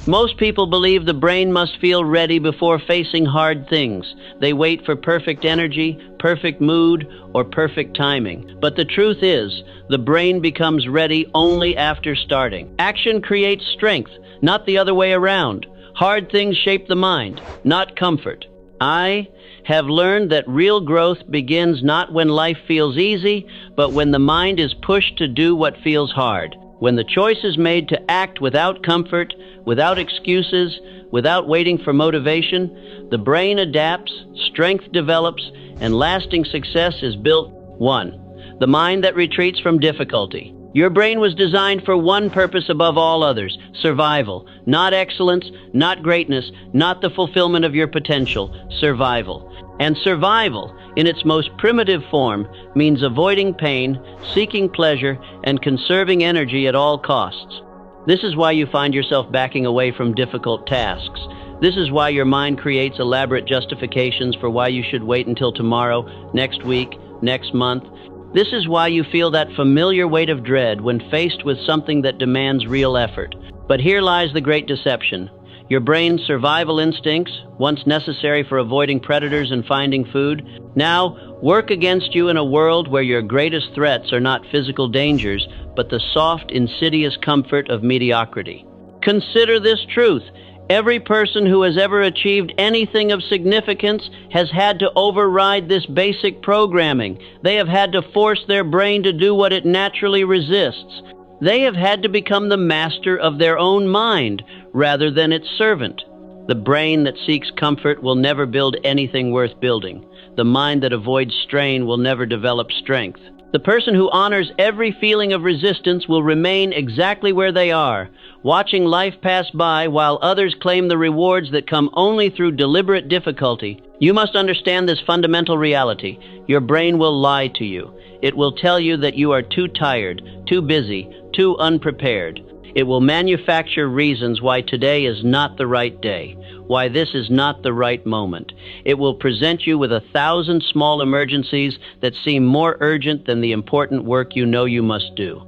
Most people believe the brain must feel ready before facing hard things. They wait for perfect energy, perfect mood, or perfect timing. But the truth is, the brain becomes ready only after starting. Action creates strength, not the other way around. Hard things shape the mind, not comfort. I have learned that real growth begins not when life feels easy, but when the mind is pushed to do what feels hard. When the choice is made to act without comfort, without excuses, without waiting for motivation, the brain adapts, strength develops, and lasting success is built. 1. The mind that retreats from difficulty. Your brain was designed for one purpose above all others: survival. Not excellence, not greatness, not the fulfillment of your potential. Survival. And survival, in its most primitive form, means avoiding pain, seeking pleasure, and conserving energy at all costs. This is why you find yourself backing away from difficult tasks. This is why your mind creates elaborate justifications for why you should wait until tomorrow, next week, next month. This is why you feel that familiar weight of dread when faced with something that demands real effort. But here lies the great deception. Your brain's survival instincts, once necessary for avoiding predators and finding food, now work against you in a world where your greatest threats are not physical dangers, but the soft, insidious comfort of mediocrity. Consider this truth. Every person who has ever achieved anything of significance has had to override this basic programming. They have had to force their brain to do what it naturally resists. They have had to become the master of their own mind rather than its servant. The brain that seeks comfort will never build anything worth building. The mind that avoids strain will never develop strength. The person who honors every feeling of resistance will remain exactly where they are, watching life pass by while others claim the rewards that come only through deliberate difficulty. You must understand this fundamental reality. Your brain will lie to you. It will tell you that you are too tired, too busy, too unprepared. It will manufacture reasons why today is not the right day, why this is not the right moment. It will present you with 1,000 small emergencies that seem more urgent than the important work you know you must do.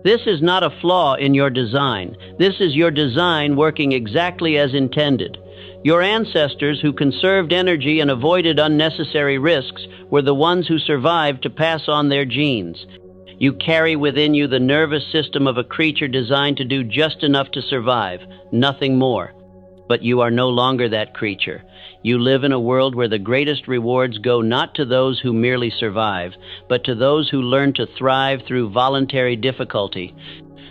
This is not a flaw in your design. This is your design working exactly as intended. Your ancestors who conserved energy and avoided unnecessary risks were the ones who survived to pass on their genes. You carry within you the nervous system of a creature designed to do just enough to survive, nothing more. But you are no longer that creature. You live in a world where the greatest rewards go not to those who merely survive, but to those who learn to thrive through voluntary difficulty.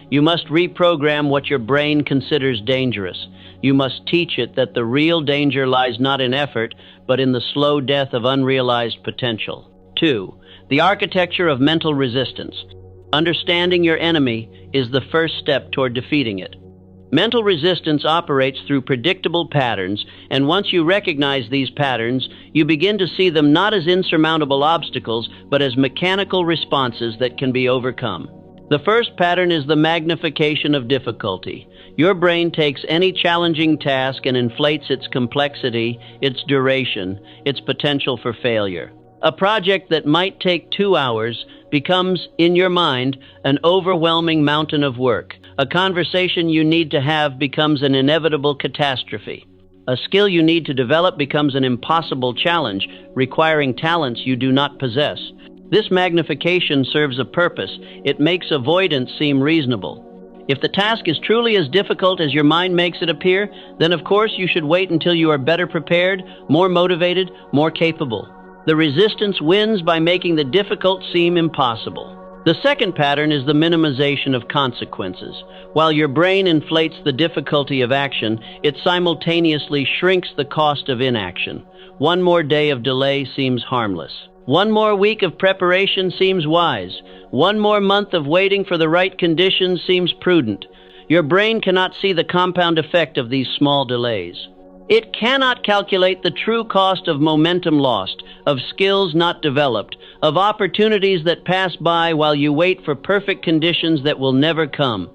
You must reprogram what your brain considers dangerous. You must teach it that the real danger lies not in effort, but in the slow death of unrealized potential. 2. The architecture of mental resistance. Understanding your enemy is the first step toward defeating it. Mental resistance operates through predictable patterns, and once you recognize these patterns, you begin to see them not as insurmountable obstacles, but as mechanical responses that can be overcome. The first pattern is the magnification of difficulty. Your brain takes any challenging task and inflates its complexity, its duration, its potential for failure. A project that might take 2 hours becomes, in your mind, an overwhelming mountain of work. A conversation you need to have becomes an inevitable catastrophe. A skill you need to develop becomes an impossible challenge, requiring talents you do not possess. This magnification serves a purpose. It makes avoidance seem reasonable. If the task is truly as difficult as your mind makes it appear, then of course you should wait until you are better prepared, more motivated, more capable. The resistance wins by making the difficult seem impossible. The second pattern is the minimization of consequences. While your brain inflates the difficulty of action, it simultaneously shrinks the cost of inaction. One more day of delay seems harmless. One more week of preparation seems wise. One more month of waiting for the right conditions seems prudent. Your brain cannot see the compound effect of these small delays. It cannot calculate the true cost of momentum lost, of skills not developed, of opportunities that pass by while you wait for perfect conditions that will never come.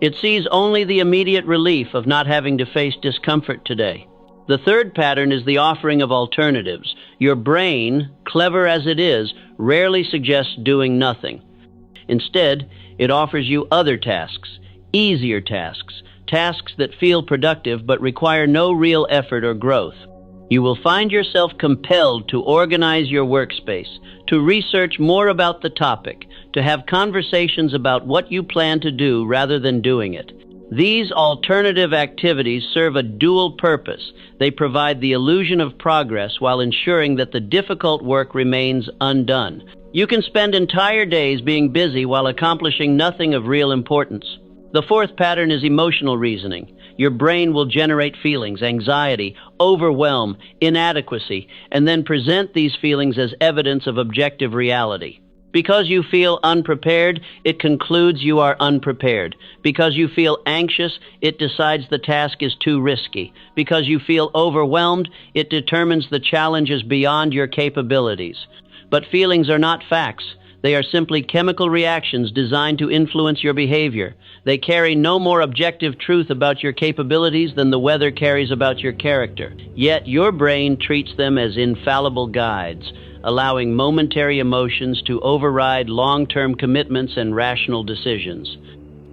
It sees only the immediate relief of not having to face discomfort today. The third pattern is the offering of alternatives. Your brain, clever as it is, rarely suggests doing nothing. Instead, it offers you other tasks, easier tasks, tasks that feel productive but require no real effort or growth. You will find yourself compelled to organize your workspace, to research more about the topic, to have conversations about what you plan to do rather than doing it. These alternative activities serve a dual purpose. They provide the illusion of progress while ensuring that the difficult work remains undone. You can spend entire days being busy while accomplishing nothing of real importance. The fourth pattern is emotional reasoning. Your brain will generate feelings, anxiety, overwhelm, inadequacy, and then present these feelings as evidence of objective reality. Because you feel unprepared, it concludes you are unprepared. Because you feel anxious, it decides the task is too risky. Because you feel overwhelmed, it determines the challenge is beyond your capabilities. But feelings are not facts. They are simply chemical reactions designed to influence your behavior. They carry no more objective truth about your capabilities than the weather carries about your character. Yet your brain treats them as infallible guides, allowing momentary emotions to override long-term commitments and rational decisions.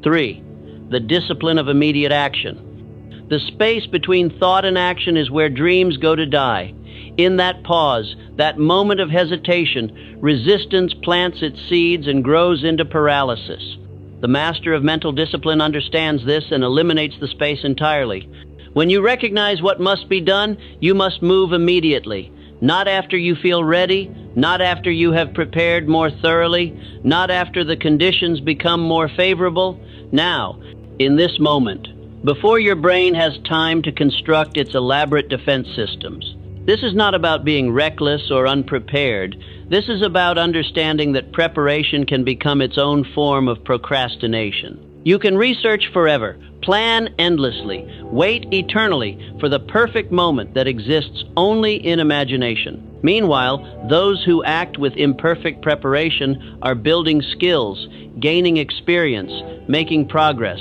3. The discipline of immediate action. The space between thought and action is where dreams go to die. In that pause, that moment of hesitation, resistance plants its seeds and grows into paralysis. The master of mental discipline understands this and eliminates the space entirely. When you recognize what must be done, you must move immediately. Not after you feel ready, not after you have prepared more thoroughly, not after the conditions become more favorable. Now, in this moment, before your brain has time to construct its elaborate defense systems. This is not about being reckless or unprepared. This is about understanding that preparation can become its own form of procrastination. You can research forever, plan endlessly, wait eternally for the perfect moment that exists only in imagination. Meanwhile, those who act with imperfect preparation are building skills, gaining experience, making progress.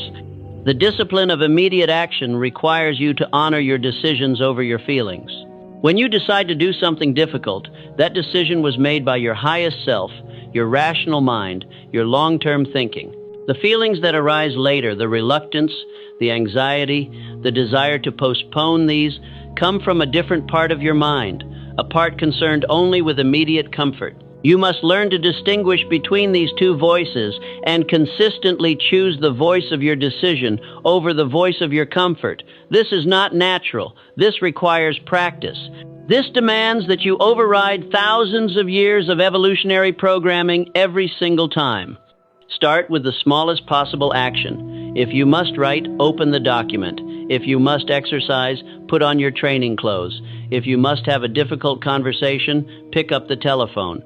The discipline of immediate action requires you to honor your decisions over your feelings. When you decide to do something difficult, that decision was made by your highest self, your rational mind, your long-term thinking. The feelings that arise later, the reluctance, the anxiety, the desire to postpone these, come from a different part of your mind, a part concerned only with immediate comfort. You must learn to distinguish between these two voices and consistently choose the voice of your decision over the voice of your comfort. This is not natural. This requires practice. This demands that you override thousands of years of evolutionary programming every single time. Start with the smallest possible action. If you must write, open the document. If you must exercise, put on your training clothes. If you must have a difficult conversation, pick up the telephone.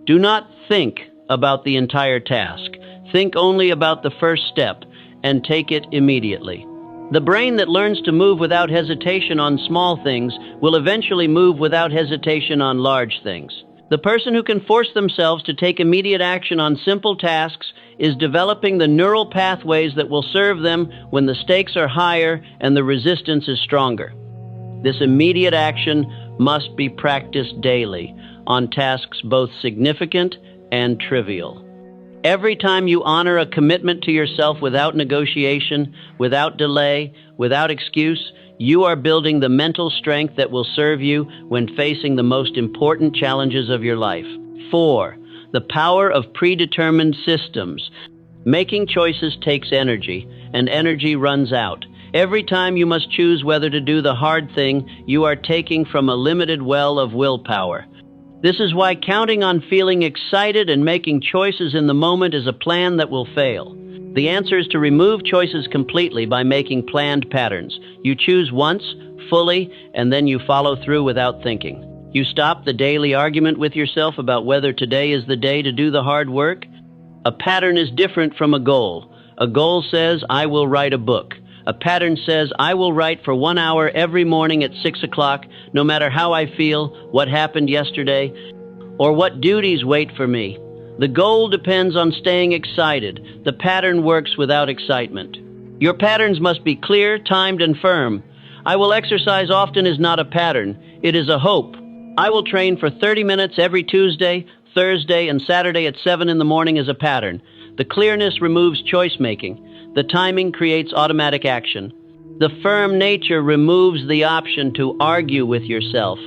Do not think about the entire task. Think only about the first step and take it immediately. The brain that learns to move without hesitation on small things will eventually move without hesitation on large things. The person who can force themselves to take immediate action on simple tasks is developing the neural pathways that will serve them when the stakes are higher and the resistance is stronger. This immediate action must be practiced daily on tasks both significant and trivial. Every time you honor a commitment to yourself without negotiation, without delay, without excuse, you are building the mental strength that will serve you when facing the most important challenges of your life. 4. The power of predetermined systems. Making choices takes energy, and energy runs out. Every time you must choose whether to do the hard thing, you are taking from a limited well of willpower. This is why counting on feeling excited and making choices in the moment is a plan that will fail. The answer is to remove choices completely by making planned patterns. You choose once, fully, and then you follow through without thinking. You stop the daily argument with yourself about whether today is the day to do the hard work. A pattern is different from a goal. A goal says, I will write a book. A pattern says, I will write for 1 hour every morning at 6 o'clock, no matter how I feel, what happened yesterday, or what duties wait for me. The goal depends on staying excited. The pattern works without excitement. Your patterns must be clear, timed, and firm. I will exercise often is not a pattern. It is a hope. I will train for 30 minutes every Tuesday, Thursday, and Saturday at 7 in the morning is a pattern. The clearness removes choice making. The timing creates automatic action. The firm nature removes the option to argue with yourself.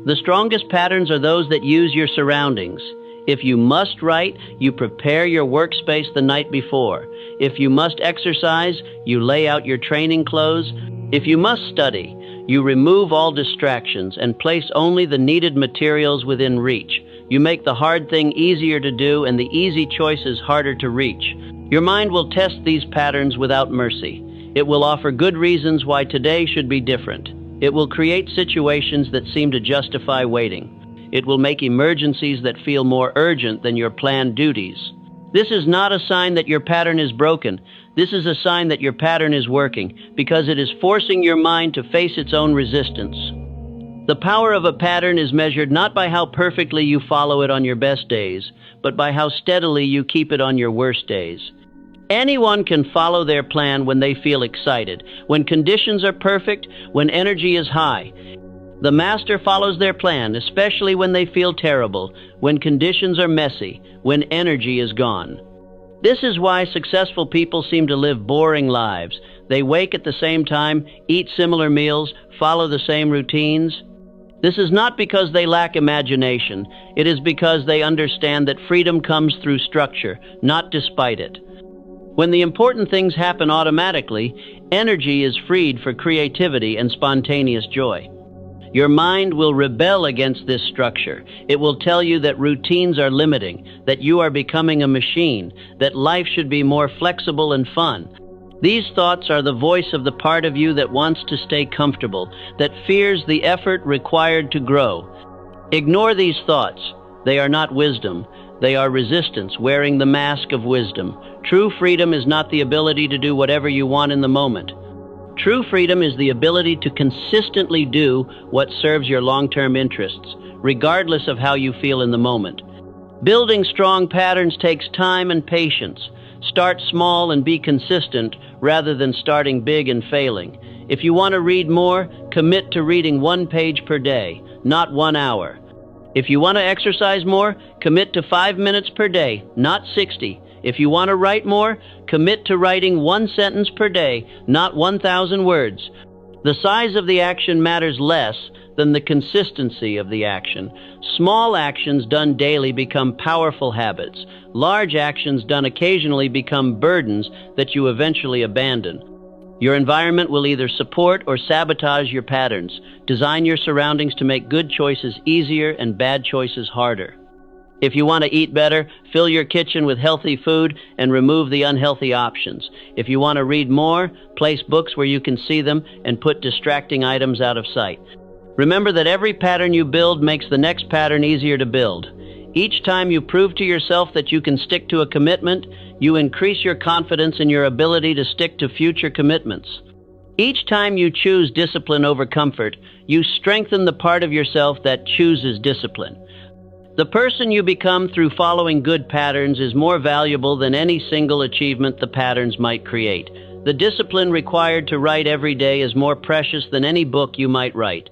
The strongest patterns are those that use your surroundings. If you must write, you prepare your workspace the night before. If you must exercise, you lay out your training clothes. If you must study, you remove all distractions and place only the needed materials within reach. You make the hard thing easier to do and the easy choices harder to reach. Your mind will test these patterns without mercy. It will offer good reasons why today should be different. It will create situations that seem to justify waiting. It will make emergencies that feel more urgent than your planned duties. This is not a sign that your pattern is broken. This is a sign that your pattern is working, because it is forcing your mind to face its own resistance. The power of a pattern is measured not by how perfectly you follow it on your best days, but by how steadily you keep it on your worst days. Anyone can follow their plan when they feel excited, when conditions are perfect, when energy is high. The master follows their plan, especially when they feel terrible, when conditions are messy, when energy is gone. This is why successful people seem to live boring lives. They wake at the same time, eat similar meals, follow the same routines. This is not because they lack imagination. It is because they understand that freedom comes through structure, not despite it. When the important things happen automatically, energy is freed for creativity and spontaneous joy. Your mind will rebel against this structure. It will tell you that routines are limiting, that you are becoming a machine, that life should be more flexible and fun. These thoughts are the voice of the part of you that wants to stay comfortable, that fears the effort required to grow. Ignore these thoughts. They are not wisdom. They are resistance wearing the mask of wisdom. True freedom is not the ability to do whatever you want in the moment. True freedom is the ability to consistently do what serves your long-term interests, regardless of how you feel in the moment. Building strong patterns takes time and patience. Start small and be consistent rather than starting big and failing. If you want to read more, commit to reading 1 page per day, not 1 hour. If you want to exercise more, commit to 5 minutes per day, not 60. If you want to write more, commit to writing 1 sentence per day, not 1,000 words. The size of the action matters less than the consistency of the action. Small actions done daily become powerful habits. Large actions done occasionally become burdens that you eventually abandon. Your environment will either support or sabotage your patterns. Design your surroundings to make good choices easier and bad choices harder. If you want to eat better, fill your kitchen with healthy food and remove the unhealthy options. If you want to read more, place books where you can see them and put distracting items out of sight. Remember that every pattern you build makes the next pattern easier to build. Each time you prove to yourself that you can stick to a commitment, you increase your confidence in your ability to stick to future commitments. Each time you choose discipline over comfort, you strengthen the part of yourself that chooses discipline. The person you become through following good patterns is more valuable than any single achievement the patterns might create. The discipline required to write every day is more precious than any book you might write.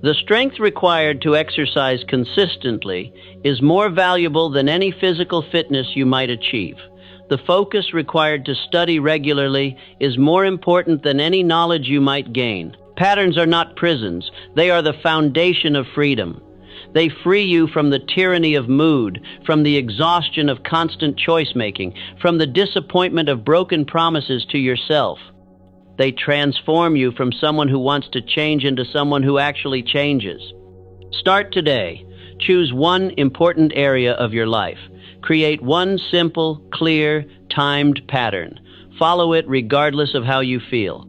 The strength required to exercise consistently is more valuable than any physical fitness you might achieve. The focus required to study regularly is more important than any knowledge you might gain. Patterns are not prisons. They are the foundation of freedom. They free you from the tyranny of mood, from the exhaustion of constant choice-making, from the disappointment of broken promises to yourself. They transform you from someone who wants to change into someone who actually changes. Start today. Choose one important area of your life. Create one simple, clear, timed pattern. Follow it regardless of how you feel.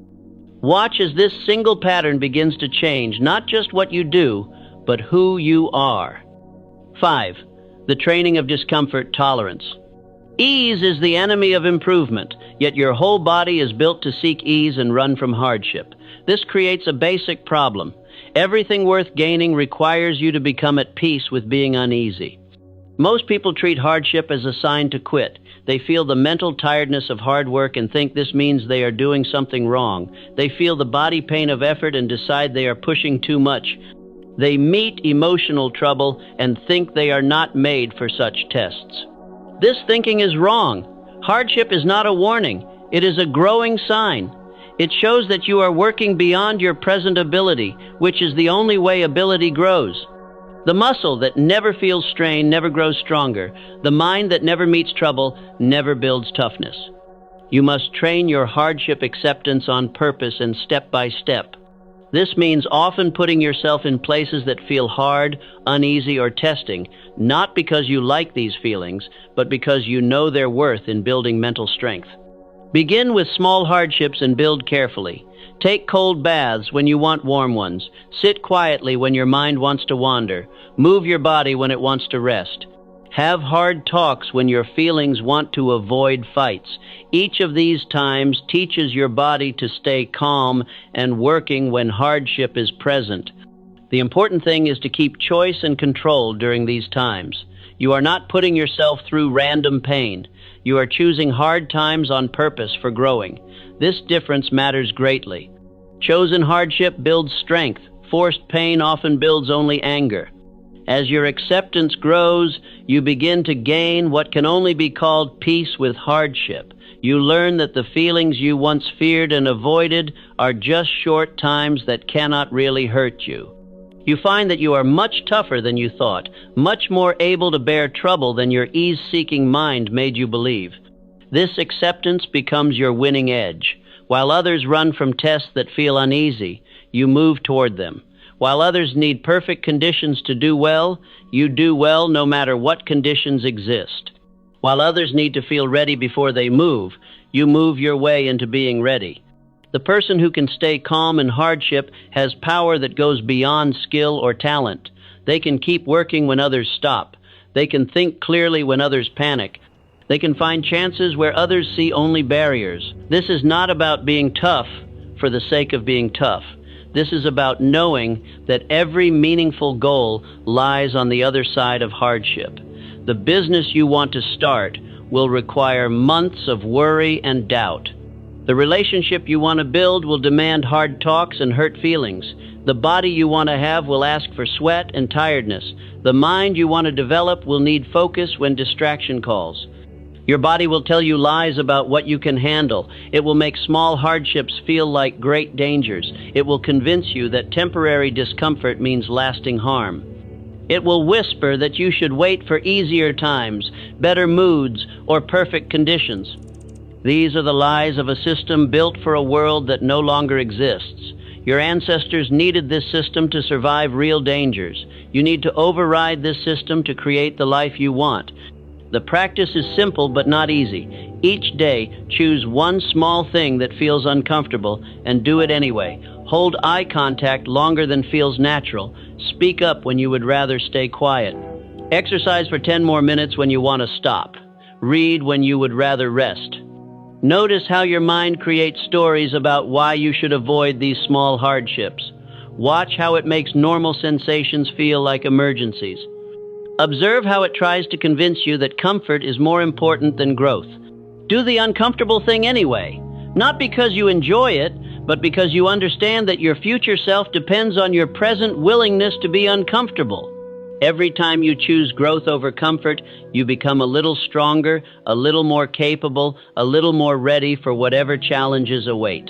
Watch as this single pattern begins to change not just what you do, but who you are. 5. The training of discomfort tolerance. Ease is the enemy of improvement, yet your whole body is built to seek ease and run from hardship. This creates a basic problem. Everything worth gaining requires you to become at peace with being uneasy. Most people treat hardship as a sign to quit. They feel the mental tiredness of hard work and think this means they are doing something wrong. They feel the body pain of effort and decide they are pushing too much. They meet emotional trouble and think they are not made for such tests. This thinking is wrong. Hardship is not a warning. It is a growing sign. It shows that you are working beyond your present ability, which is the only way ability grows. The muscle that never feels strain never grows stronger. The mind that never meets trouble never builds toughness. You must train your hardship acceptance on purpose and step by step. This means often putting yourself in places that feel hard, uneasy, or testing, not because you like these feelings, but because you know their worth in building mental strength. Begin with small hardships and build carefully. Take cold baths when you want warm ones. Sit quietly when your mind wants to wander. Move your body when it wants to rest. Have hard talks when your feelings want to avoid fights. Each of these times teaches your body to stay calm and working when hardship is present. The important thing is to keep choice and control during these times. You are not putting yourself through random pain. You are choosing hard times on purpose for growing. This difference matters greatly. Chosen hardship builds strength. Forced pain often builds only anger. As your acceptance grows, you begin to gain what can only be called peace with hardship. You learn that the feelings you once feared and avoided are just short times that cannot really hurt you. You find that you are much tougher than you thought, much more able to bear trouble than your ease-seeking mind made you believe. This acceptance becomes your winning edge. While others run from tests that feel uneasy, you move toward them. While others need perfect conditions to do well, you do well no matter what conditions exist. While others need to feel ready before they move, you move your way into being ready. The person who can stay calm in hardship has power that goes beyond skill or talent. They can keep working when others stop. They can think clearly when others panic. They can find chances where others see only barriers. This is not about being tough for the sake of being tough. This is about knowing that every meaningful goal lies on the other side of hardship. The business you want to start will require months of worry and doubt. The relationship you want to build will demand hard talks and hurt feelings. The body you want to have will ask for sweat and tiredness. The mind you want to develop will need focus when distraction calls. Your body will tell you lies about what you can handle. It will make small hardships feel like great dangers. It will convince you that temporary discomfort means lasting harm. It will whisper that you should wait for easier times, better moods, or perfect conditions. These are the lies of a system built for a world that no longer exists. Your ancestors needed this system to survive real dangers. You need to override this system to create the life you want. The practice is simple but not easy. Each day, choose one small thing that feels uncomfortable and do it anyway. Hold eye contact longer than feels natural. Speak up when you would rather stay quiet. Exercise for 10 more minutes when you want to stop. Read when you would rather rest. Notice how your mind creates stories about why you should avoid these small hardships. Watch how it makes normal sensations feel like emergencies. Observe how it tries to convince you that comfort is more important than growth. Do the uncomfortable thing anyway, not because you enjoy it, but because you understand that your future self depends on your present willingness to be uncomfortable. Every time you choose growth over comfort, you become a little stronger, a little more capable, a little more ready for whatever challenges await.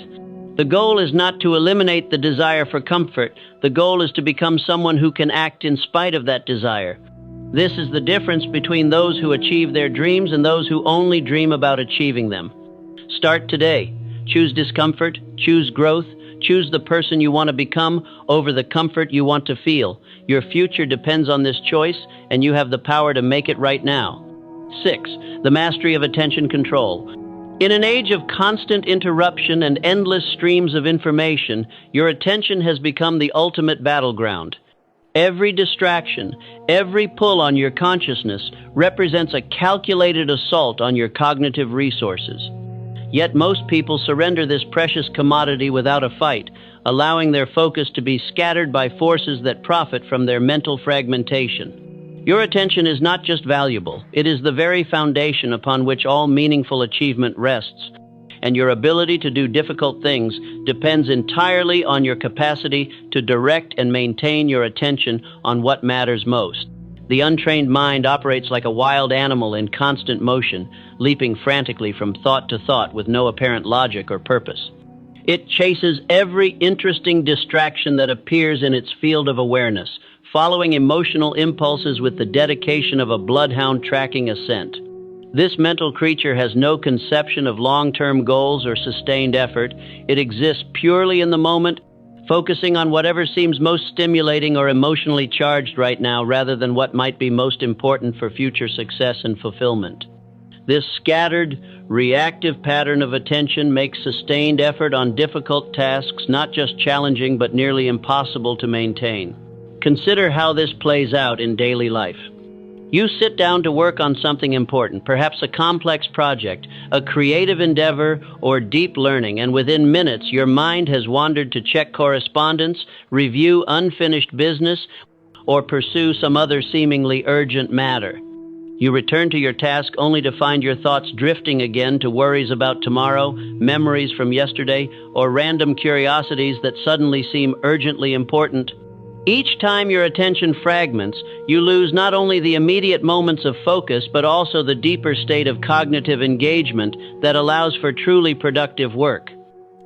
The goal is not to eliminate the desire for comfort. The goal is to become someone who can act in spite of that desire. This is the difference between those who achieve their dreams and those who only dream about achieving them. Start today. Choose discomfort, choose growth, choose the person you want to become over the comfort you want to feel. Your future depends on this choice, and you have the power to make it right now. 6. The mastery of attention control. In an age of constant interruption and endless streams of information, your attention has become the ultimate battleground. Every distraction, every pull on your consciousness represents a calculated assault on your cognitive resources. Yet most people surrender this precious commodity without a fight, allowing their focus to be scattered by forces that profit from their mental fragmentation. Your attention is not just valuable, it is the very foundation upon which all meaningful achievement rests, and your ability to do difficult things depends entirely on your capacity to direct and maintain your attention on what matters most. The untrained mind operates like a wild animal in constant motion, leaping frantically from thought to thought with no apparent logic or purpose. It chases every interesting distraction that appears in its field of awareness, following emotional impulses with the dedication of a bloodhound tracking a scent. This mental creature has no conception of long-term goals or sustained effort. It exists purely in the moment, focusing on whatever seems most stimulating or emotionally charged right now rather than what might be most important for future success and fulfillment. This scattered, reactive pattern of attention makes sustained effort on difficult tasks not just challenging but nearly impossible to maintain. Consider how this plays out in daily life. You sit down to work on something important, perhaps a complex project, a creative endeavor, or deep learning, and within minutes your mind has wandered to check correspondence, review unfinished business, or pursue some other seemingly urgent matter. You return to your task only to find your thoughts drifting again to worries about tomorrow, memories from yesterday, or random curiosities that suddenly seem urgently important. Each time your attention fragments, you lose not only the immediate moments of focus, but also the deeper state of cognitive engagement that allows for truly productive work.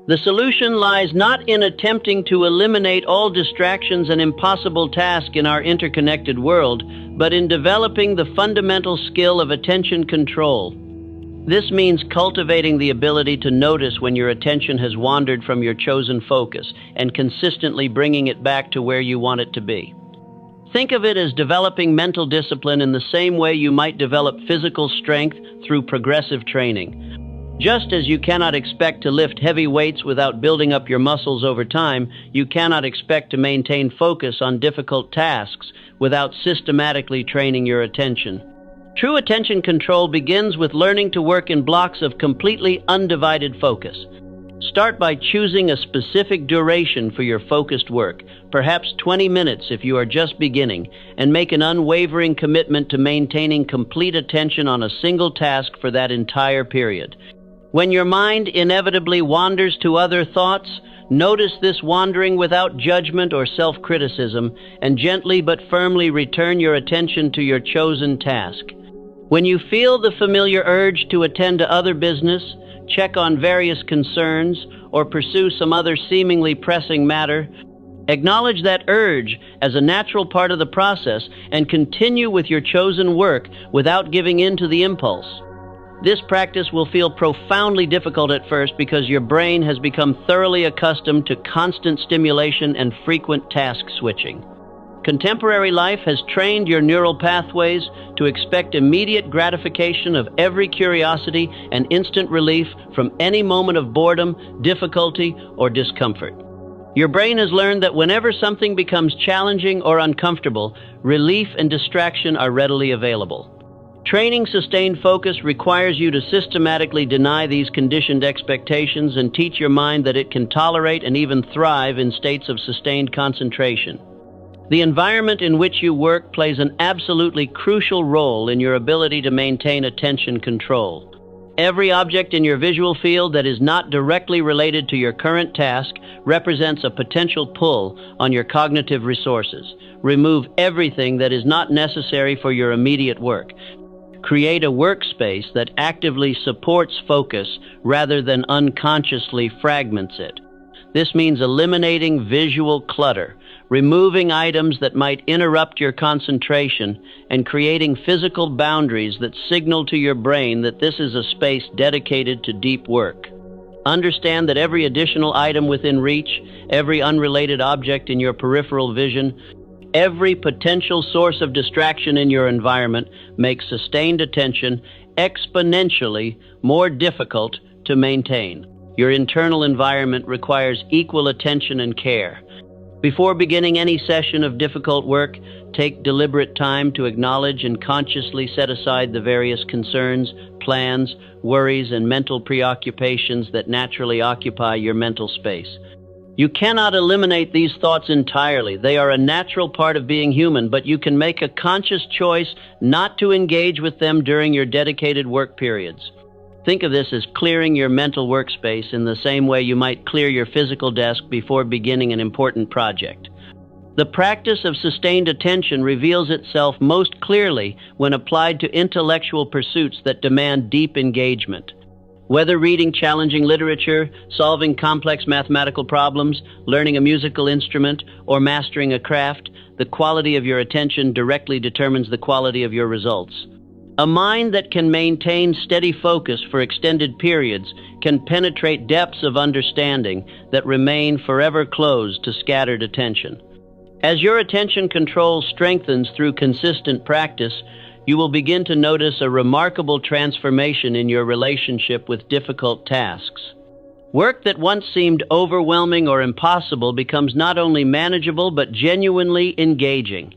The solution lies not in attempting to eliminate all distractions and impossible tasks in our interconnected world, but in developing the fundamental skill of attention control. This means cultivating the ability to notice when your attention has wandered from your chosen focus and consistently bringing it back to where you want it to be. Think of it as developing mental discipline in the same way you might develop physical strength through progressive training. Just as you cannot expect to lift heavy weights without building up your muscles over time, you cannot expect to maintain focus on difficult tasks without systematically training your attention. True attention control begins with learning to work in blocks of completely undivided focus. Start by choosing a specific duration for your focused work, perhaps 20 minutes if you are just beginning, and make an unwavering commitment to maintaining complete attention on a single task for that entire period. When your mind inevitably wanders to other thoughts, notice this wandering without judgment or self-criticism, and gently but firmly return your attention to your chosen task. When you feel the familiar urge to attend to other business, check on various concerns, or pursue some other seemingly pressing matter, acknowledge that urge as a natural part of the process and continue with your chosen work without giving in to the impulse. This practice will feel profoundly difficult at first because your brain has become thoroughly accustomed to constant stimulation and frequent task switching. Contemporary life has trained your neural pathways to expect immediate gratification of every curiosity and instant relief from any moment of boredom, difficulty, or discomfort. Your brain has learned that whenever something becomes challenging or uncomfortable, relief and distraction are readily available. Training sustained focus requires you to systematically deny these conditioned expectations and teach your mind that it can tolerate and even thrive in states of sustained concentration. The environment in which you work plays an absolutely crucial role in your ability to maintain attention control. Every object in your visual field that is not directly related to your current task represents a potential pull on your cognitive resources. Remove everything that is not necessary for your immediate work. Create a workspace that actively supports focus rather than unconsciously fragments it. This means eliminating visual clutter, removing items that might interrupt your concentration, and creating physical boundaries that signal to your brain that this is a space dedicated to deep work. Understand that every additional item within reach, every unrelated object in your peripheral vision, every potential source of distraction in your environment makes sustained attention exponentially more difficult to maintain. Your internal environment requires equal attention and care. Before beginning any session of difficult work, take deliberate time to acknowledge and consciously set aside the various concerns, plans, worries, and mental preoccupations that naturally occupy your mental space. You cannot eliminate these thoughts entirely. They are a natural part of being human, but you can make a conscious choice not to engage with them during your dedicated work periods. Think of this as clearing your mental workspace in the same way you might clear your physical desk before beginning an important project. The practice of sustained attention reveals itself most clearly when applied to intellectual pursuits that demand deep engagement. Whether reading challenging literature, solving complex mathematical problems, learning a musical instrument, or mastering a craft, the quality of your attention directly determines the quality of your results. A mind that can maintain steady focus for extended periods can penetrate depths of understanding that remain forever closed to scattered attention. As your attention control strengthens through consistent practice, you will begin to notice a remarkable transformation in your relationship with difficult tasks. Work that once seemed overwhelming or impossible becomes not only manageable but genuinely engaging.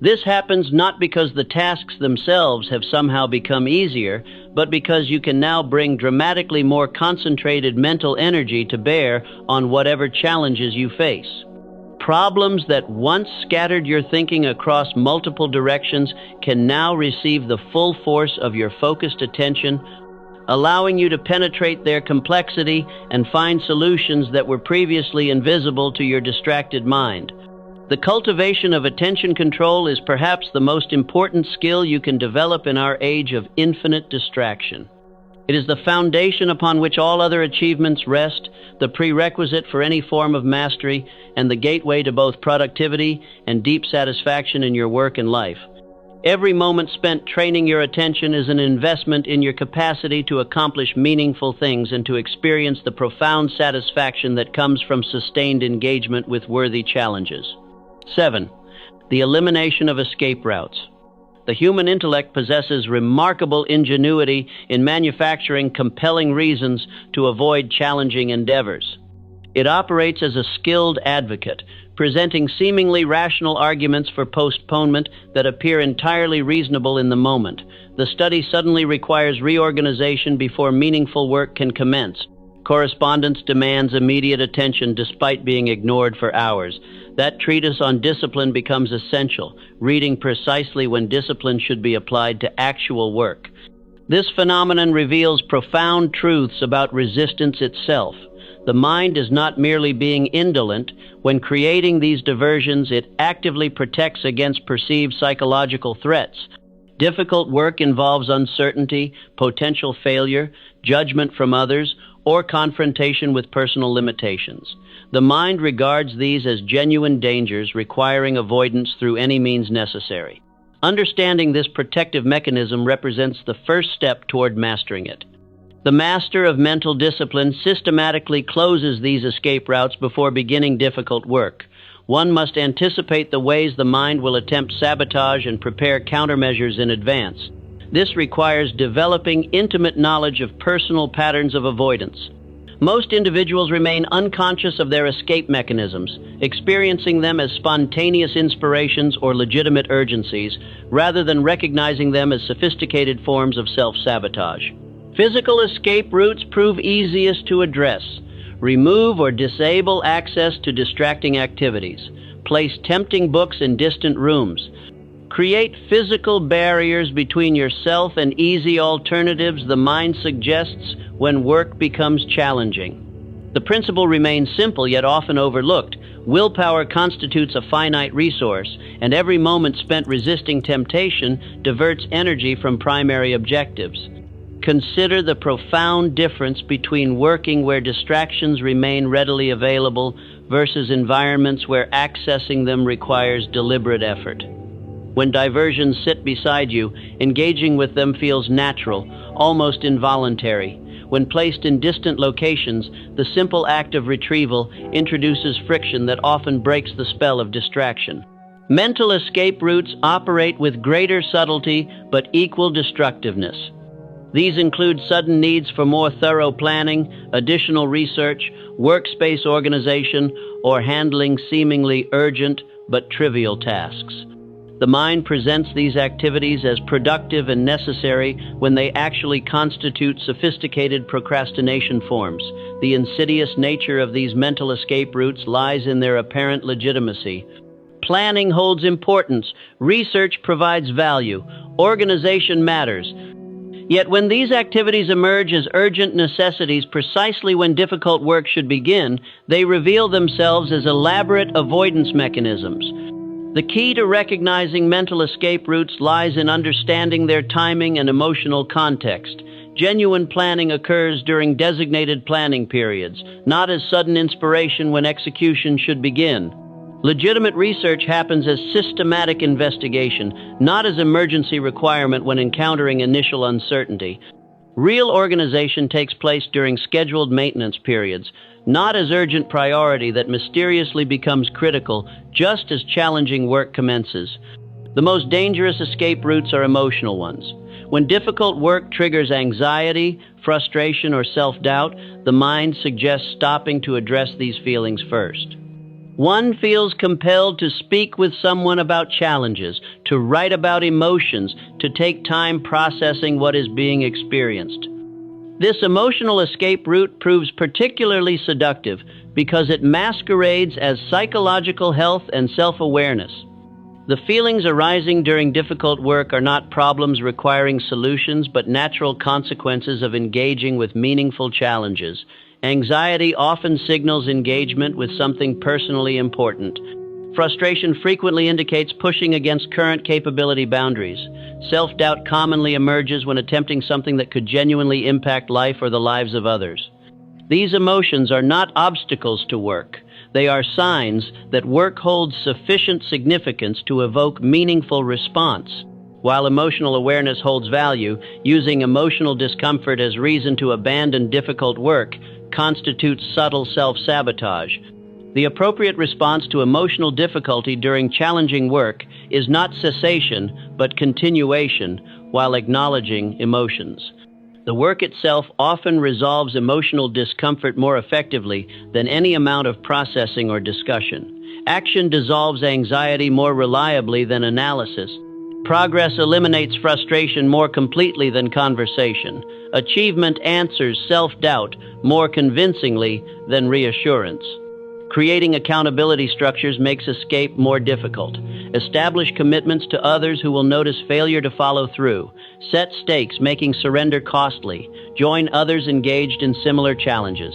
This happens not because the tasks themselves have somehow become easier, but because you can now bring dramatically more concentrated mental energy to bear on whatever challenges you face. Problems that once scattered your thinking across multiple directions can now receive the full force of your focused attention, allowing you to penetrate their complexity and find solutions that were previously invisible to your distracted mind. The cultivation of attention control is perhaps the most important skill you can develop in our age of infinite distraction. It is the foundation upon which all other achievements rest, the prerequisite for any form of mastery, and the gateway to both productivity and deep satisfaction in your work and life. Every moment spent training your attention is an investment in your capacity to accomplish meaningful things and to experience the profound satisfaction that comes from sustained engagement with worthy challenges. 7. The elimination of escape routes. The human intellect possesses remarkable ingenuity in manufacturing compelling reasons to avoid challenging endeavors. It operates as a skilled advocate, presenting seemingly rational arguments for postponement that appear entirely reasonable in the moment. The study suddenly requires reorganization before meaningful work can commence. Correspondence demands immediate attention despite being ignored for hours. That treatise on discipline becomes essential, reading precisely when discipline should be applied to actual work. This phenomenon reveals profound truths about resistance itself. The mind is not merely being indolent. When creating these diversions, it actively protects against perceived psychological threats. Difficult work involves uncertainty, potential failure, judgment from others, or confrontation with personal limitations. The mind regards these as genuine dangers requiring avoidance through any means necessary. Understanding this protective mechanism represents the first step toward mastering it. The master of mental discipline systematically closes these escape routes before beginning difficult work. One must anticipate the ways the mind will attempt sabotage and prepare countermeasures in advance. This requires developing intimate knowledge of personal patterns of avoidance. Most individuals remain unconscious of their escape mechanisms, experiencing them as spontaneous inspirations or legitimate urgencies, rather than recognizing them as sophisticated forms of self-sabotage. Physical escape routes prove easiest to address. Remove or disable access to distracting activities. Place tempting books in distant rooms. Create physical barriers between yourself and easy alternatives the mind suggests when work becomes challenging. The principle remains simple yet often overlooked. Willpower constitutes a finite resource, and every moment spent resisting temptation diverts energy from primary objectives. Consider the profound difference between working where distractions remain readily available versus environments where accessing them requires deliberate effort. When diversions sit beside you, engaging with them feels natural, almost involuntary. When placed in distant locations, the simple act of retrieval introduces friction that often breaks the spell of distraction. Mental escape routes operate with greater subtlety but equal destructiveness. These include sudden needs for more thorough planning, additional research, workspace organization, or handling seemingly urgent but trivial tasks. The mind presents these activities as productive and necessary when they actually constitute sophisticated procrastination forms. The insidious nature of these mental escape routes lies in their apparent legitimacy. Planning holds importance, research provides value, organization matters. Yet when these activities emerge as urgent necessities precisely when difficult work should begin, they reveal themselves as elaborate avoidance mechanisms. The key to recognizing mental escape routes lies in understanding their timing and emotional context. Genuine planning occurs during designated planning periods, not as sudden inspiration when execution should begin. Legitimate research happens as systematic investigation, not as emergency requirement when encountering initial uncertainty. Real organization takes place during scheduled maintenance periods, not as urgent priority that mysteriously becomes critical just as challenging work commences. The most dangerous escape routes are emotional ones. When difficult work triggers anxiety, frustration, or self-doubt, the mind suggests stopping to address these feelings first. One feels compelled to speak with someone about challenges, to write about emotions, to take time processing what is being experienced. This emotional escape route proves particularly seductive because it masquerades as psychological health and self-awareness. The feelings arising during difficult work are not problems requiring solutions, but natural consequences of engaging with meaningful challenges. Anxiety often signals engagement with something personally important. Frustration frequently indicates pushing against current capability boundaries. Self-doubt commonly emerges when attempting something that could genuinely impact life or the lives of others. These emotions are not obstacles to work. They are signs that work holds sufficient significance to evoke meaningful response. While emotional awareness holds value, using emotional discomfort as reason to abandon difficult work constitutes subtle self-sabotage. The appropriate response to emotional difficulty during challenging work is not cessation, but continuation while acknowledging emotions. The work itself often resolves emotional discomfort more effectively than any amount of processing or discussion. Action dissolves anxiety more reliably than analysis. Progress eliminates frustration more completely than conversation. Achievement answers self-doubt more convincingly than reassurance. Creating accountability structures makes escape more difficult. Establish commitments to others who will notice failure to follow through. Set stakes, making surrender costly. Join others engaged in similar challenges.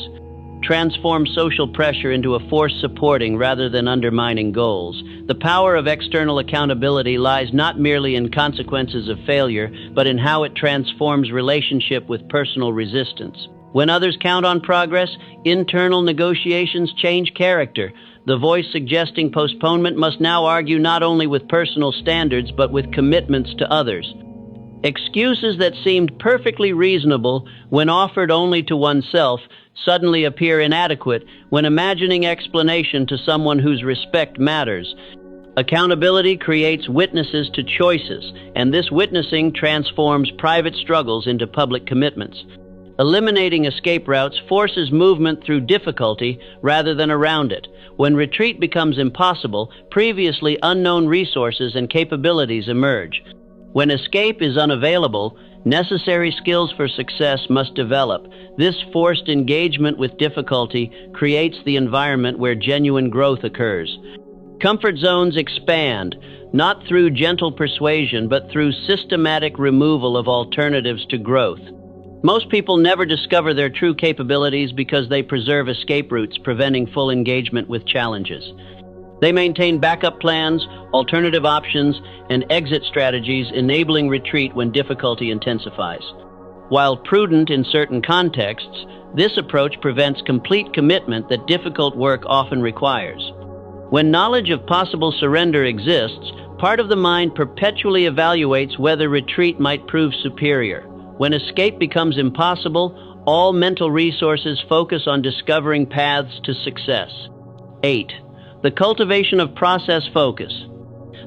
Transform social pressure into a force supporting rather than undermining goals. The power of external accountability lies not merely in consequences of failure, but in how it transforms relationship with personal resistance. When others count on progress, internal negotiations change character. The voice suggesting postponement must now argue not only with personal standards, but with commitments to others. Excuses that seemed perfectly reasonable when offered only to oneself suddenly appear inadequate when imagining explanation to someone whose respect matters. Accountability creates witnesses to choices, and this witnessing transforms private struggles into public commitments. Eliminating escape routes forces movement through difficulty rather than around it. When retreat becomes impossible, previously unknown resources and capabilities emerge. When escape is unavailable, necessary skills for success must develop. This forced engagement with difficulty creates the environment where genuine growth occurs. Comfort zones expand, not through gentle persuasion, but through systematic removal of alternatives to growth. Most people never discover their true capabilities because they preserve escape routes, preventing full engagement with challenges. They maintain backup plans, alternative options, and exit strategies, enabling retreat when difficulty intensifies. While prudent in certain contexts, this approach prevents complete commitment that difficult work often requires. When knowledge of possible surrender exists, part of the mind perpetually evaluates whether retreat might prove superior. When escape becomes impossible, all mental resources focus on discovering paths to success. 8. The cultivation of process focus.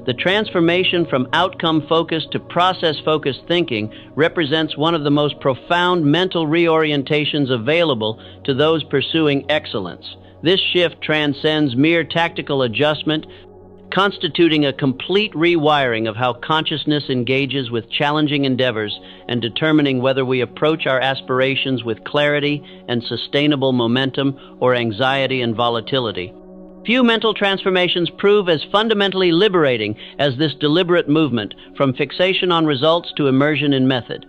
The transformation from outcome-focused to process-focused thinking represents one of the most profound mental reorientations available to those pursuing excellence. This shift transcends mere tactical adjustment, constituting a complete rewiring of how consciousness engages with challenging endeavors and determining whether we approach our aspirations with clarity and sustainable momentum or anxiety and volatility. Few mental transformations prove as fundamentally liberating as this deliberate movement from fixation on results to immersion in method.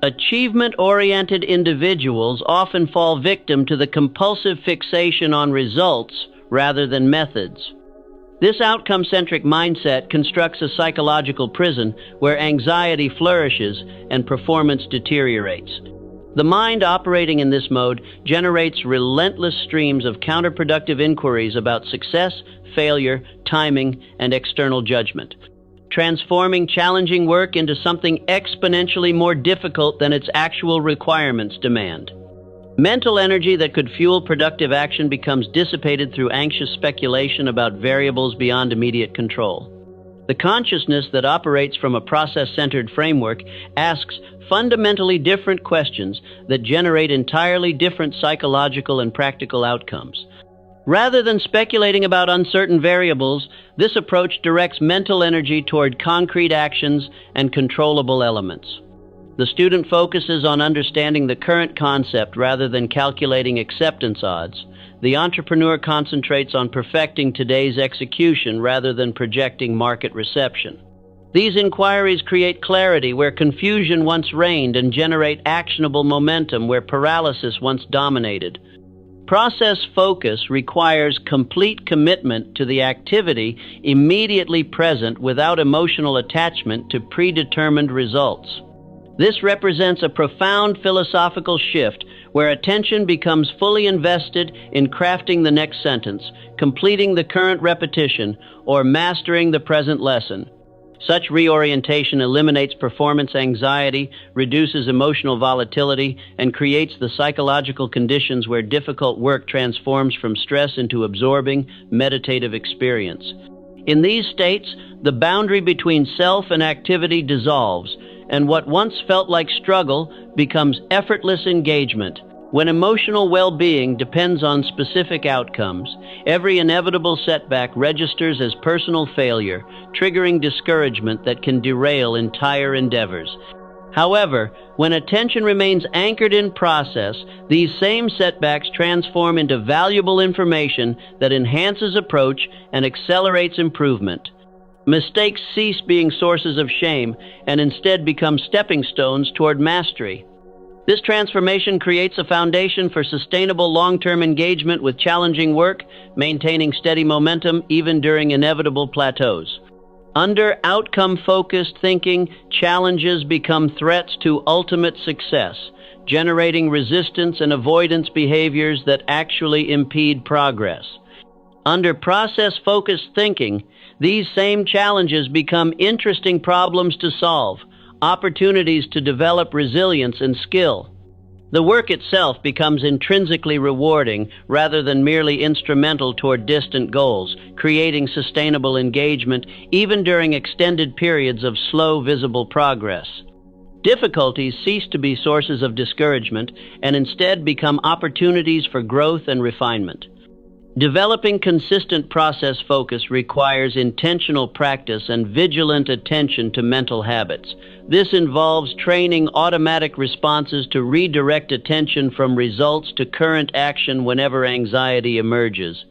Achievement-oriented individuals often fall victim to the compulsive fixation on results rather than methods. This outcome-centric mindset constructs a psychological prison where anxiety flourishes and performance deteriorates. The mind operating in this mode generates relentless streams of counterproductive inquiries about success, failure, timing, and external judgment, transforming challenging work into something exponentially more difficult than its actual requirements demand. Mental energy that could fuel productive action becomes dissipated through anxious speculation about variables beyond immediate control. The consciousness that operates from a process-centered framework asks fundamentally different questions that generate entirely different psychological and practical outcomes. Rather than speculating about uncertain variables, this approach directs mental energy toward concrete actions and controllable elements. The student focuses on understanding the current concept rather than calculating acceptance odds. The entrepreneur concentrates on perfecting today's execution rather than projecting market reception. These inquiries create clarity where confusion once reigned and generate actionable momentum where paralysis once dominated. Process focus requires complete commitment to the activity immediately present without emotional attachment to predetermined results. This represents a profound philosophical shift where attention becomes fully invested in crafting the next sentence, completing the current repetition, or mastering the present lesson. Such reorientation eliminates performance anxiety, reduces emotional volatility, and creates the psychological conditions where difficult work transforms from stress into absorbing, meditative experience. In these states, the boundary between self and activity dissolves, and what once felt like struggle becomes effortless engagement. When emotional well-being depends on specific outcomes, every inevitable setback registers as personal failure, triggering discouragement that can derail entire endeavors. However, when attention remains anchored in process, these same setbacks transform into valuable information that enhances approach and accelerates improvement. Mistakes cease being sources of shame and instead become stepping stones toward mastery. This transformation creates a foundation for sustainable long-term engagement with challenging work, maintaining steady momentum even during inevitable plateaus. Under outcome-focused thinking, challenges become threats to ultimate success, generating resistance and avoidance behaviors that actually impede progress. Under process-focused thinking, these same challenges become interesting problems to solve, opportunities to develop resilience and skill. The work itself becomes intrinsically rewarding rather than merely instrumental toward distant goals, creating sustainable engagement even during extended periods of slow, visible progress. Difficulties cease to be sources of discouragement and instead become opportunities for growth and refinement. Developing consistent process focus requires intentional practice and vigilant attention to mental habits. This involves training automatic responses to redirect attention from results to current action whenever anxiety emerges.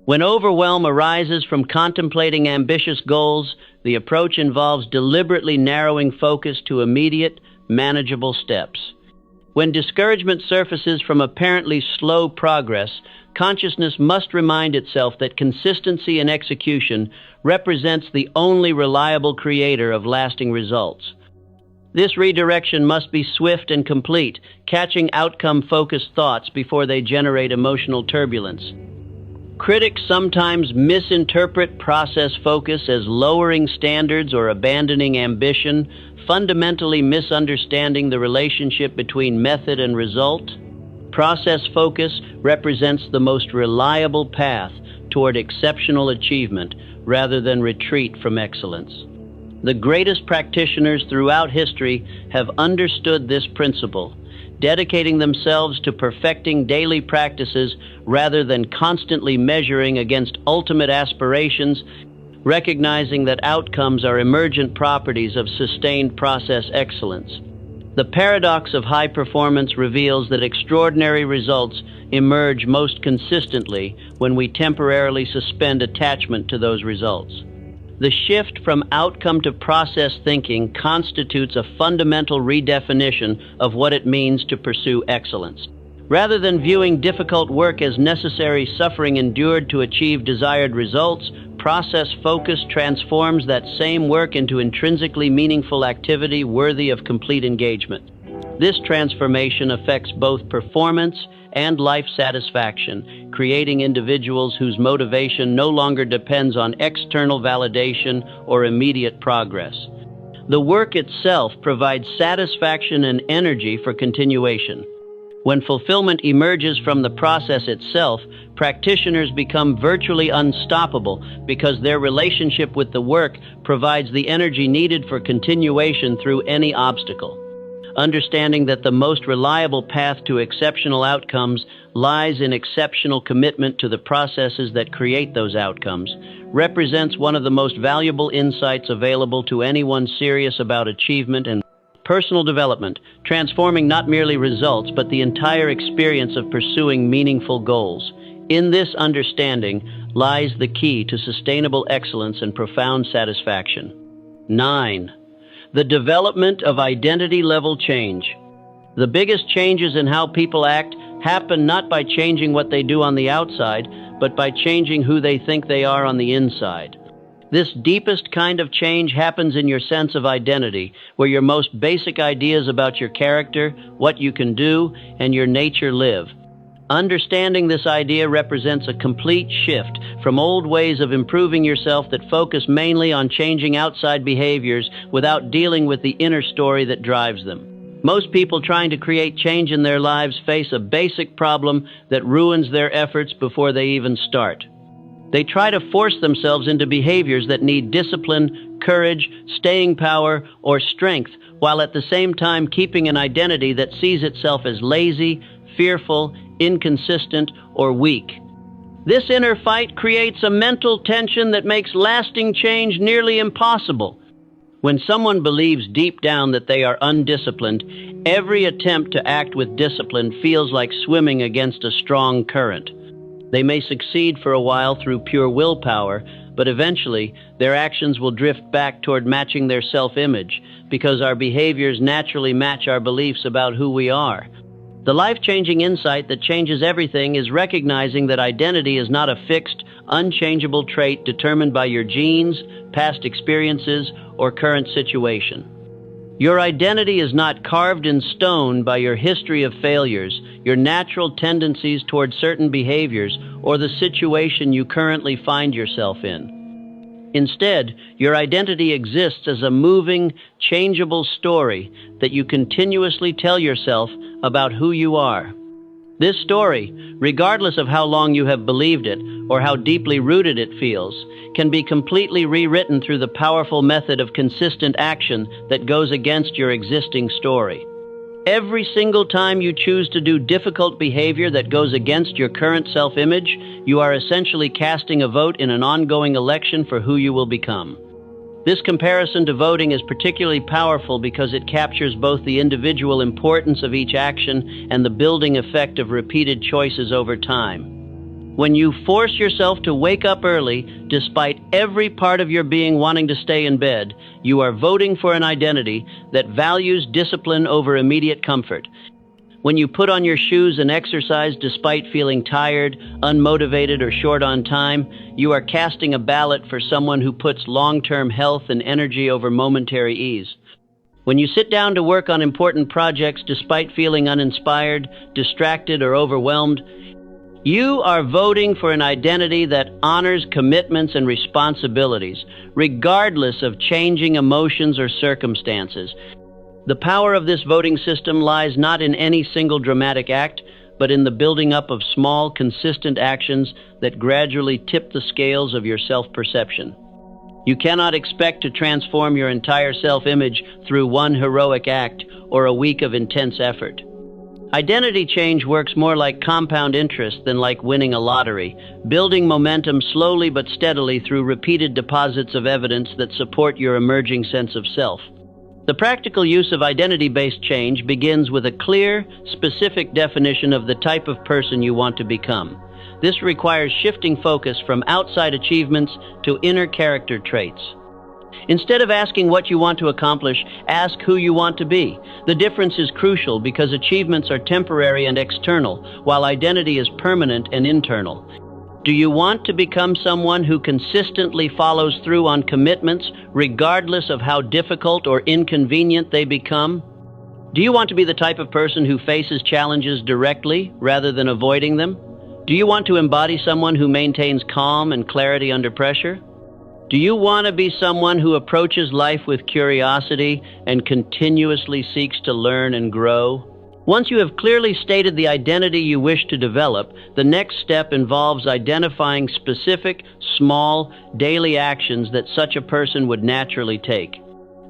When overwhelm arises from contemplating ambitious goals, the approach involves deliberately narrowing focus to immediate, manageable steps. When discouragement surfaces from apparently slow progress, consciousness must remind itself that consistency in execution represents the only reliable creator of lasting results. This redirection must be swift and complete, catching outcome-focused thoughts before they generate emotional turbulence. Critics sometimes misinterpret process focus as lowering standards or abandoning ambition, fundamentally misunderstanding the relationship between method and result. Process focus represents the most reliable path toward exceptional achievement rather than retreat from excellence. The greatest practitioners throughout history have understood this principle, dedicating themselves to perfecting daily practices rather than constantly measuring against ultimate aspirations, recognizing that outcomes are emergent properties of sustained process excellence. The paradox of high performance reveals that extraordinary results emerge most consistently when we temporarily suspend attachment to those results. The shift from outcome to process thinking constitutes a fundamental redefinition of what it means to pursue excellence. Rather than viewing difficult work as necessary suffering endured to achieve desired results, process focus transforms that same work into intrinsically meaningful activity worthy of complete engagement. This transformation affects both performance and life satisfaction, creating individuals whose motivation no longer depends on external validation or immediate progress. The work itself provides satisfaction and energy for continuation. When fulfillment emerges from the process itself, practitioners become virtually unstoppable because their relationship with the work provides the energy needed for continuation through any obstacle. Understanding that the most reliable path to exceptional outcomes lies in exceptional commitment to the processes that create those outcomes represents one of the most valuable insights available to anyone serious about achievement and personal development, transforming not merely results but the entire experience of pursuing meaningful goals. In this understanding lies the key to sustainable excellence and profound satisfaction. 9. The development of identity-level change. The biggest changes in how people act happen not by changing what they do on the outside, but by changing who they think they are on the inside. This deepest kind of change happens in your sense of identity, where your most basic ideas about your character, what you can do, and your nature live. Understanding this idea represents a complete shift from old ways of improving yourself that focus mainly on changing outside behaviors without dealing with the inner story that drives them. Most people trying to create change in their lives face a basic problem that ruins their efforts before they even start. They try to force themselves into behaviors that need discipline, courage, staying power, or strength, while at the same time keeping an identity that sees itself as lazy, fearful, inconsistent, or weak. This inner fight creates a mental tension that makes lasting change nearly impossible. When someone believes deep down that they are undisciplined, every attempt to act with discipline feels like swimming against a strong current. They may succeed for a while through pure willpower, but eventually their actions will drift back toward matching their self-image, because our behaviors naturally match our beliefs about who we are. The life-changing insight that changes everything is recognizing that identity is not a fixed, unchangeable trait determined by your genes, past experiences, or current situation. Your identity is not carved in stone by your history of failures, your natural tendencies toward certain behaviors, or the situation you currently find yourself in. Instead, your identity exists as a moving, changeable story that you continuously tell yourself about who you are. This story, regardless of how long you have believed it or how deeply rooted it feels, can be completely rewritten through the powerful method of consistent action that goes against your existing story. Every single time you choose to do difficult behavior that goes against your current self-image, you are essentially casting a vote in an ongoing election for who you will become. This comparison to voting is particularly powerful because it captures both the individual importance of each action and the building effect of repeated choices over time. When you force yourself to wake up early, despite every part of your being wanting to stay in bed, you are voting for an identity that values discipline over immediate comfort. When you put on your shoes and exercise despite feeling tired, unmotivated, or short on time, you are casting a ballot for someone who puts long-term health and energy over momentary ease. When you sit down to work on important projects despite feeling uninspired, distracted, or overwhelmed, you are voting for an identity that honors commitments and responsibilities, regardless of changing emotions or circumstances. The power of this voting system lies not in any single dramatic act, but in the building up of small, consistent actions that gradually tip the scales of your self-perception. You cannot expect to transform your entire self-image through one heroic act or a week of intense effort. Identity change works more like compound interest than like winning a lottery, building momentum slowly but steadily through repeated deposits of evidence that support your emerging sense of self. The practical use of identity-based change begins with a clear, specific definition of the type of person you want to become. This requires shifting focus from outside achievements to inner character traits. Instead of asking what you want to accomplish, ask who you want to be. The difference is crucial because achievements are temporary and external, while identity is permanent and internal. Do you want to become someone who consistently follows through on commitments, regardless of how difficult or inconvenient they become? Do you want to be the type of person who faces challenges directly rather than avoiding them? Do you want to embody someone who maintains calm and clarity under pressure? Do you want to be someone who approaches life with curiosity and continuously seeks to learn and grow? Once you have clearly stated the identity you wish to develop, the next step involves identifying specific, small, daily actions that such a person would naturally take.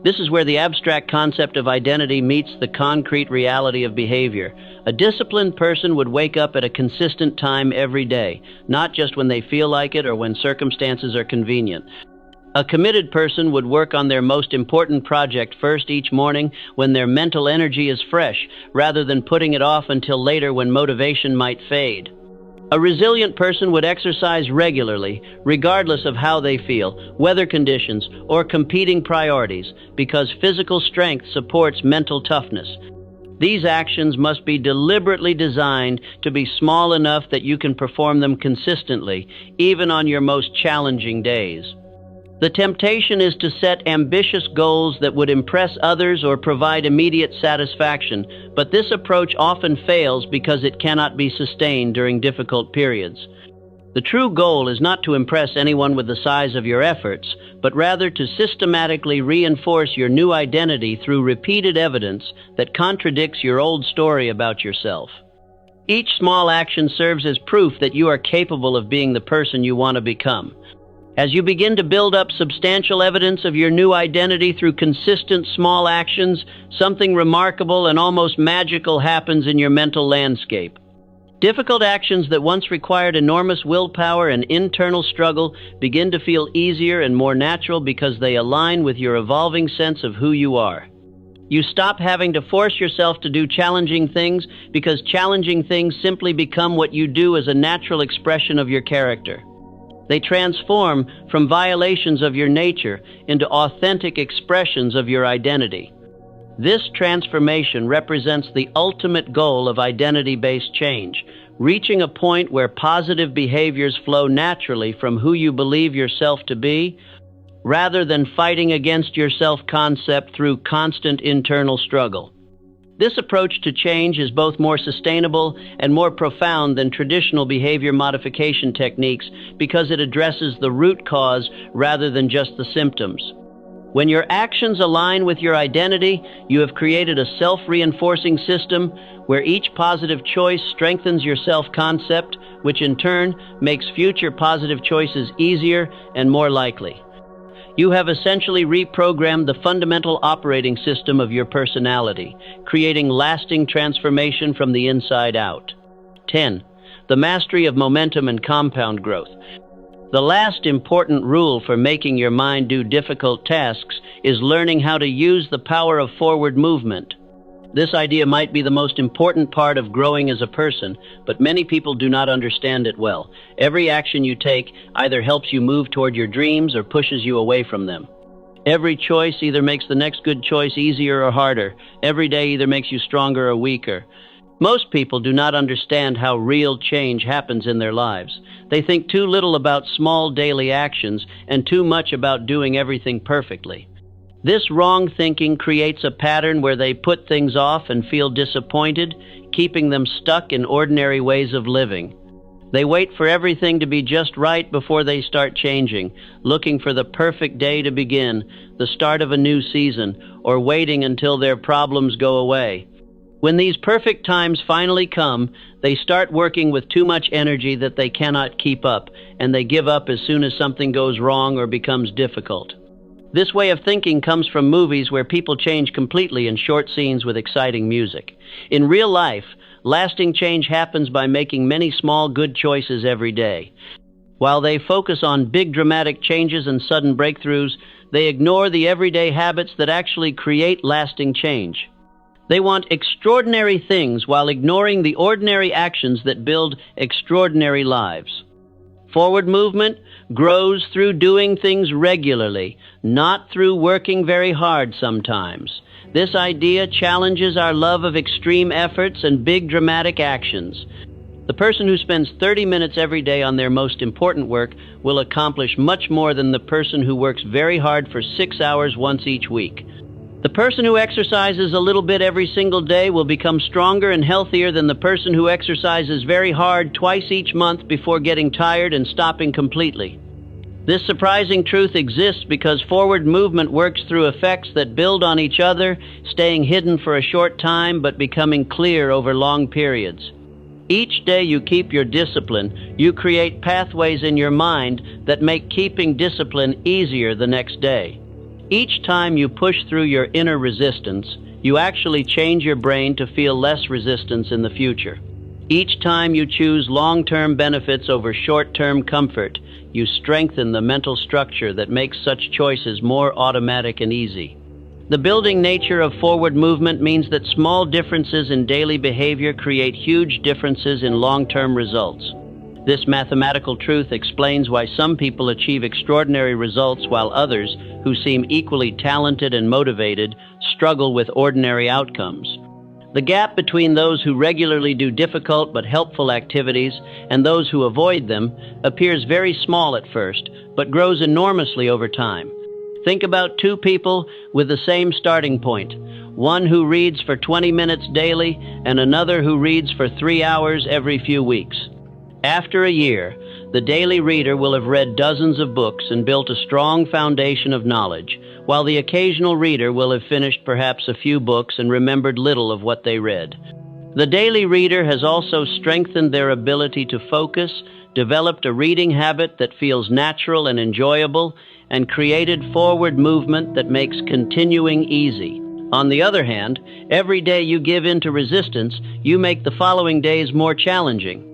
This is where the abstract concept of identity meets the concrete reality of behavior. A disciplined person would wake up at a consistent time every day, not just when they feel like it or when circumstances are convenient. A committed person would work on their most important project first each morning when their mental energy is fresh, rather than putting it off until later when motivation might fade. A resilient person would exercise regularly, regardless of how they feel, weather conditions, or competing priorities, because physical strength supports mental toughness. These actions must be deliberately designed to be small enough that you can perform them consistently, even on your most challenging days. The temptation is to set ambitious goals that would impress others or provide immediate satisfaction, but this approach often fails because it cannot be sustained during difficult periods. The true goal is not to impress anyone with the size of your efforts, but rather to systematically reinforce your new identity through repeated evidence that contradicts your old story about yourself. Each small action serves as proof that you are capable of being the person you want to become. As you begin to build up substantial evidence of your new identity through consistent small actions, something remarkable and almost magical happens in your mental landscape. Difficult actions that once required enormous willpower and internal struggle begin to feel easier and more natural because they align with your evolving sense of who you are. You stop having to force yourself to do challenging things because challenging things simply become what you do as a natural expression of your character. They transform from violations of your nature into authentic expressions of your identity. This transformation represents the ultimate goal of identity-based change, reaching a point where positive behaviors flow naturally from who you believe yourself to be, rather than fighting against your self-concept through constant internal struggle. This approach to change is both more sustainable and more profound than traditional behavior modification techniques because it addresses the root cause rather than just the symptoms. When your actions align with your identity, you have created a self-reinforcing system where each positive choice strengthens your self-concept, which in turn makes future positive choices easier and more likely. You have essentially reprogrammed the fundamental operating system of your personality, creating lasting transformation from the inside out. 10. The mastery of momentum and compound growth. The last important rule for making your mind do difficult tasks is learning how to use the power of forward movement. This idea might be the most important part of growing as a person, but many people do not understand it well. Every action you take either helps you move toward your dreams or pushes you away from them. Every choice either makes the next good choice easier or harder. Every day either makes you stronger or weaker. Most people do not understand how real change happens in their lives. They think too little about small daily actions and too much about doing everything perfectly. This wrong thinking creates a pattern where they put things off and feel disappointed, keeping them stuck in ordinary ways of living. They wait for everything to be just right before they start changing, looking for the perfect day to begin, the start of a new season, or waiting until their problems go away. When these perfect times finally come, they start working with too much energy that they cannot keep up, and they give up as soon as something goes wrong or becomes difficult. This way of thinking comes from movies where people change completely in short scenes with exciting music. In real life, lasting change happens by making many small good choices every day. While they focus on big dramatic changes and sudden breakthroughs, they ignore the everyday habits that actually create lasting change. They want extraordinary things while ignoring the ordinary actions that build extraordinary lives. Forward movement grows through doing things regularly, not through working very hard sometimes. This idea challenges our love of extreme efforts and big dramatic actions. The person who spends 30 minutes every day on their most important work will accomplish much more than the person who works very hard for 6 hours once each week. The person who exercises a little bit every single day will become stronger and healthier than the person who exercises very hard twice each month before getting tired and stopping completely. This surprising truth exists because forward movement works through effects that build on each other, staying hidden for a short time but becoming clear over long periods. Each day you keep your discipline, you create pathways in your mind that make keeping discipline easier the next day. Each time you push through your inner resistance, you actually change your brain to feel less resistance in the future. Each time you choose long-term benefits over short-term comfort, you strengthen the mental structure that makes such choices more automatic and easy. The building nature of forward movement means that small differences in daily behavior create huge differences in long-term results. This mathematical truth explains why some people achieve extraordinary results while others, who seem equally talented and motivated, struggle with ordinary outcomes. The gap between those who regularly do difficult but helpful activities and those who avoid them appears very small at first, but grows enormously over time. Think about two people with the same starting point, one who reads for 20 minutes daily and another who reads for 3 hours every few weeks. After a year, the daily reader will have read dozens of books and built a strong foundation of knowledge, while the occasional reader will have finished perhaps a few books and remembered little of what they read. The daily reader has also strengthened their ability to focus, developed a reading habit that feels natural and enjoyable, and created forward movement that makes continuing easy. On the other hand, every day you give in to resistance, you make the following days more challenging.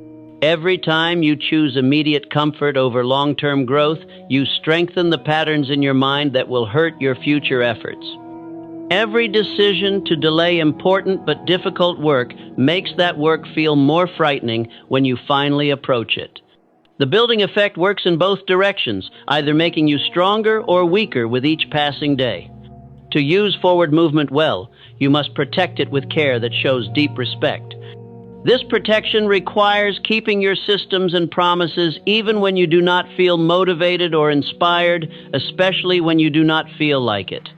Every time you choose immediate comfort over long-term growth, you strengthen the patterns in your mind that will hurt your future efforts. Every decision to delay important but difficult work makes that work feel more frightening when you finally approach it. The building effect works in both directions, either making you stronger or weaker with each passing day. To use forward movement well, you must protect it with care that shows deep respect. This protection requires keeping your systems and promises even when you do not feel motivated or inspired, especially when you do not feel like it.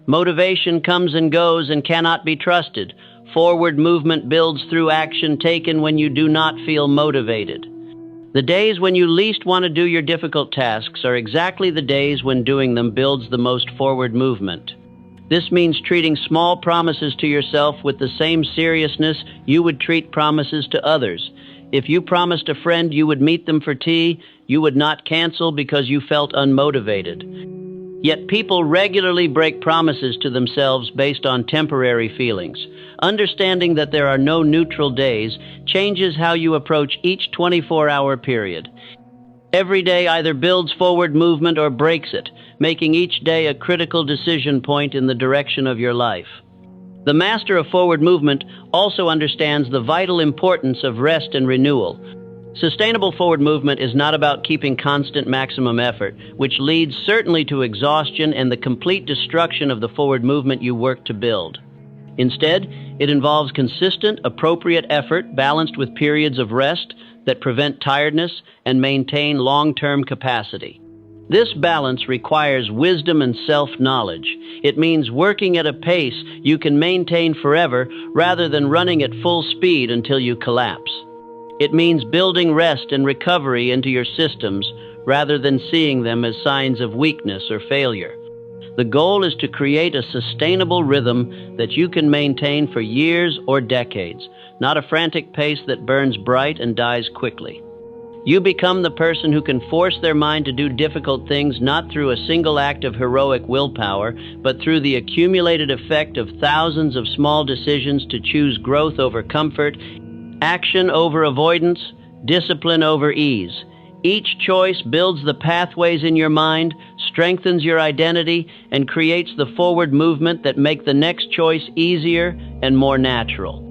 Motivation comes and goes and cannot be trusted. Forward movement builds through action taken when you do not feel motivated. The days when you least want to do your difficult tasks are exactly the days when doing them builds the most forward movement. This means treating small promises to yourself with the same seriousness you would treat promises to others. If you promised a friend you would meet them for tea, you would not cancel because you felt unmotivated. Yet people regularly break promises to themselves based on temporary feelings. Understanding that there are no neutral days changes how you approach each 24-hour period. Every day either builds forward movement or breaks it, making each day a critical decision point in the direction of your life. The master of forward movement also understands the vital importance of rest and renewal. Sustainable forward movement is not about keeping constant maximum effort, which leads certainly to exhaustion and the complete destruction of the forward movement you work to build. Instead, it involves consistent, appropriate effort balanced with periods of rest that prevent tiredness and maintain long-term capacity. This balance requires wisdom and self-knowledge. It means working at a pace you can maintain forever rather than running at full speed until you collapse. It means building rest and recovery into your systems rather than seeing them as signs of weakness or failure. The goal is to create a sustainable rhythm that you can maintain for years or decades, not a frantic pace that burns bright and dies quickly. You become the person who can force their mind to do difficult things not through a single act of heroic willpower, but through the accumulated effect of thousands of small decisions to choose growth over comfort, action over avoidance, discipline over ease. Each choice builds the pathways in your mind, strengthens your identity, and creates the forward movement that make the next choice easier and more natural.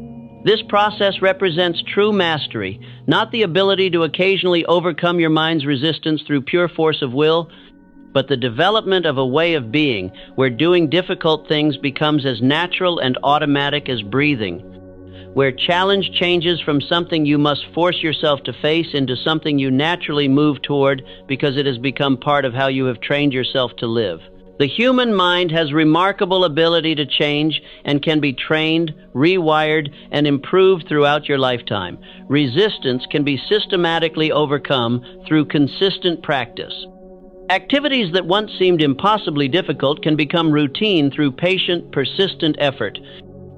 This process represents true mastery, not the ability to occasionally overcome your mind's resistance through pure force of will, but the development of a way of being where doing difficult things becomes as natural and automatic as breathing, where challenge changes from something you must force yourself to face into something you naturally move toward because it has become part of how you have trained yourself to live. The human mind has remarkable ability to change and can be trained, rewired, and improved throughout your lifetime. Resistance can be systematically overcome through consistent practice. Activities that once seemed impossibly difficult can become routine through patient, persistent effort.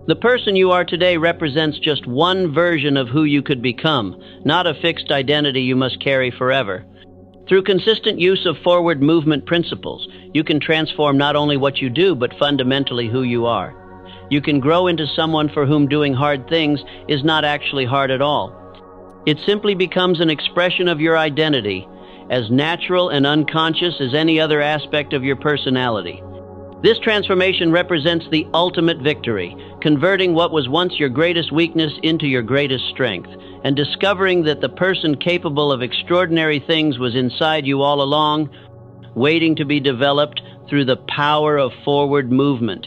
The person you are today represents just one version of who you could become, not a fixed identity you must carry forever. Through consistent use of forward movement principles, you can transform not only what you do, but fundamentally who you are. You can grow into someone for whom doing hard things is not actually hard at all. It simply becomes an expression of your identity, as natural and unconscious as any other aspect of your personality. This transformation represents the ultimate victory, converting what was once your greatest weakness into your greatest strength, and discovering that the person capable of extraordinary things was inside you all along, waiting to be developed through the power of forward movement.